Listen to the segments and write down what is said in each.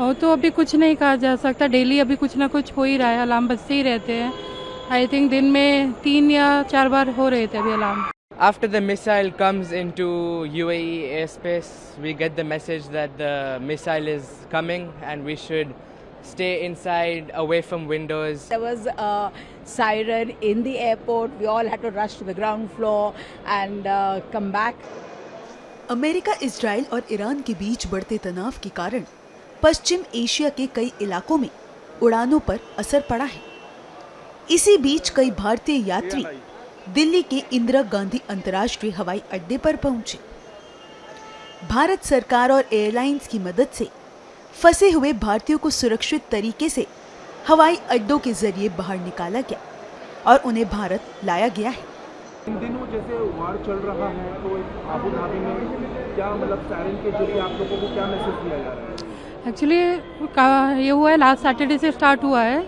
और तो अभी कुछ नहीं कहा जा सकता, डेली अभी कुछ ना कुछ हो ही रहा है, अलार्म बजते ही रहते हैं। आई थिंक दिन में 3 या 4 बार हो रहे थे अभी alarm. After the missile comes into UAE airspace, we get the message that the missile is coming and we should stay inside, away from windows. There was a siren in the airport. We all had to rush to the ground floor and come back. America, Israel और Iran के बीच बढ़ते तनाव के कारण पश्चिम Asia के कई इलाकों में उड़ानों पर असर पड़ा है। इसी बीच कई भारतीय यात्री दिल्ली के इंदिरा गांधी अंतर्राष्ट्रीय हवाई अड्डे पर पहुंचे। भारत सरकार और एयरलाइंस की मदद से फंसे हुए भारतीयों को सुरक्षित तरीके से हवाई अड्डों के जरिए बाहर निकाला गया और उन्हें भारत लाया गया है। इन दिनों जैसे वार चल रहा है तो आबू धाबी में क्या मतलब सायरन के जरिए आप लोगों को क्या मैसेज दिया जा रहा है? एक्चुअली ये हुआ है, लास्ट सैटरडे से स्टार्ट हुआ है,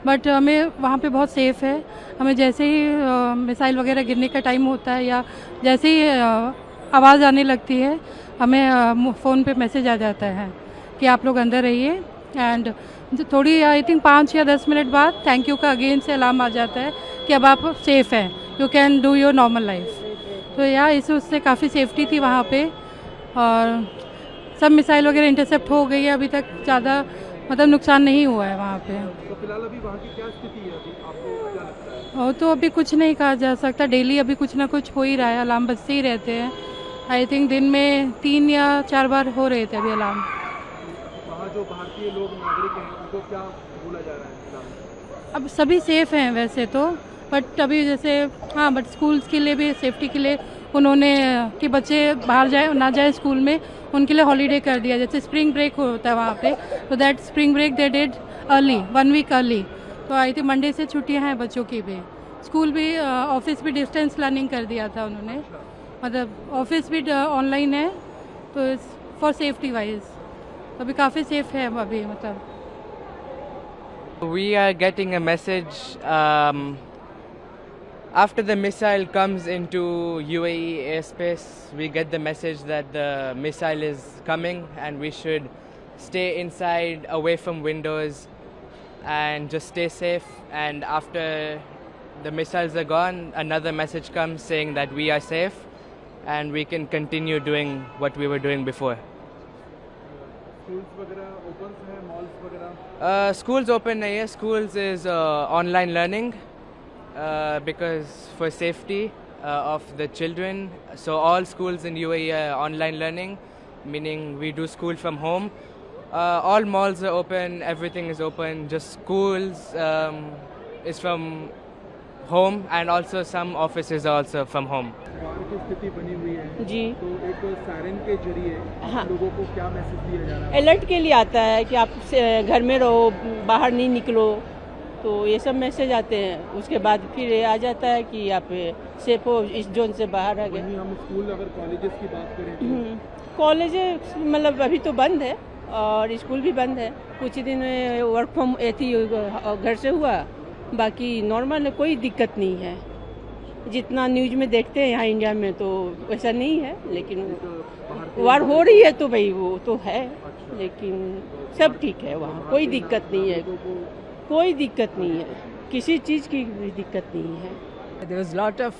बट हमें वहाँ पे बहुत सेफ़ है। हमें जैसे ही मिसाइल वगैरह गिरने का टाइम होता है या जैसे ही आवाज़ आने लगती है, हमें फ़ोन पे मैसेज आ जाता है कि आप लोग अंदर रहिए। एंड थोड़ी आई थिंक 5 या 10 मिनट बाद थैंक यू का अगेन से अलार्म आ जाता है कि अब आप सेफ़ हैं, you can do your normal life. तो इस उससे काफ़ी सेफ्टी थी वहाँ पे, और सब मिसाइल वगैरह इंटरसेप्ट हो गई है। अभी तक ज़्यादा मतलब नुकसान नहीं हुआ है वहाँ पे। तो फिलहाल अभी वहाँ की क्या स्थिति है, अभी आपको क्या लगता है? और तो अभी कुछ नहीं कहा जा सकता, डेली अभी कुछ ना कुछ हो ही रहा है, अलार्म बजते ही रहते हैं। आई थिंक दिन में 3 या 4 बार हो रहे थे अभी अलार्म। वहाँ जो भारतीय लोग नागरिक हैं उनको क्या बोला जा रहा है फिलहाल? अब सभी सेफ़ हैं वैसे तो, बट अभी जैसे हाँ, बट स्कूल्स के लिए भी सेफ्टी के लिए उन्होंने कि बच्चे बाहर जाए ना जाए स्कूल में, उनके लिए हॉलीडे कर दिया। जैसे स्प्रिंग ब्रेक होता है वहाँ पे, तो that spring break they did early, 1 week early. तो आई थिंक मंडे से छुट्टियाँ हैं बच्चों की भी। स्कूल भी, ऑफिस भी डिस्टेंस लर्निंग कर दिया था उन्होंने, मतलब ऑफिस भी ऑनलाइन है, तो फॉर सेफ्टी वाइज अभी काफ़ी सेफ है अभी मतलब। We are getting a message after the missile comes into UAE airspace. We get the message that the missile is coming and we should stay inside, away from windows, and just stay safe. And after the missiles are gone, another message comes saying that we are safe and we can continue doing what we were doing before. Schools वगैरह open हैं, malls वगैरह? Schools open नहीं है. Schools is online learning because for safety of the children. So all schools in UAE are online learning, meaning we do school from home. All malls are open, everything is open. Just schools is from home, and also some offices are also from home. वार की स्थिति बनी हुई है जी। तो एक siren के जरिए हाँ। लोगों को क्या मैसेज दिया जा रहा है? अलर्ट के लिए आता है कि आप घर में रहो, बाहर नहीं निकलो, तो ये सब मैसेज आते हैं। उसके बाद फिर ये आ जाता है कि आप सेफ हो, इस जोन से बाहर आ गए। वहीं हम स्कूल अगर कॉलेजेस की बात करें तो कॉलेज मतलब अभी तो बंद है और स्कूल भी बंद है। कुछ दिन वर्क फ्रॉम थी, घर से हुआ, बाकी नॉर्मल है, कोई दिक्कत नहीं है। जितना न्यूज में देखते हैं यहाँ इंडिया में तो वैसा नहीं है, लेकिन वार हो रही है तो भाई वो तो है, लेकिन सब ठीक है, वहाँ कोई दिक्कत नहीं है, कोई दिक्कत नहीं है, किसी चीज़ की भी दिक्कत नहीं है। There was a lot of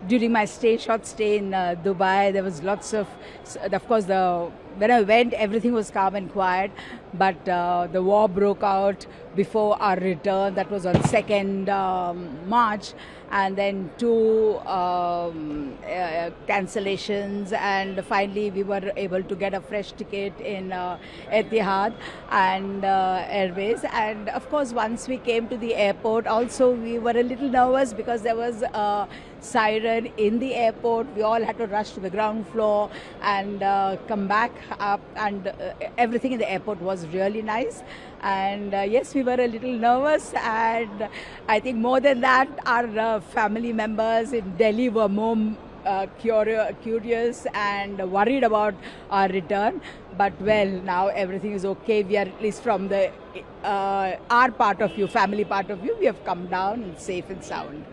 during my short stay in Dubai, there was lots of course, when I went, everything was calm and quiet, but the war broke out before our return. That was on 2nd March, and then 2 cancellations, and finally we were able to get a fresh ticket in Etihad and Airways. And of course, once we came to the airport, also we were a little nervous because there was a siren in the airport. We all had to rush to the ground floor and come back up, and everything in the airport was really nice. And yes, we were a little nervous, and I think more than that, our family members in Delhi were more curious and worried about our return. But well, now everything is okay. We are, at least from the our part of view, family part of view, we have come down safe and sound.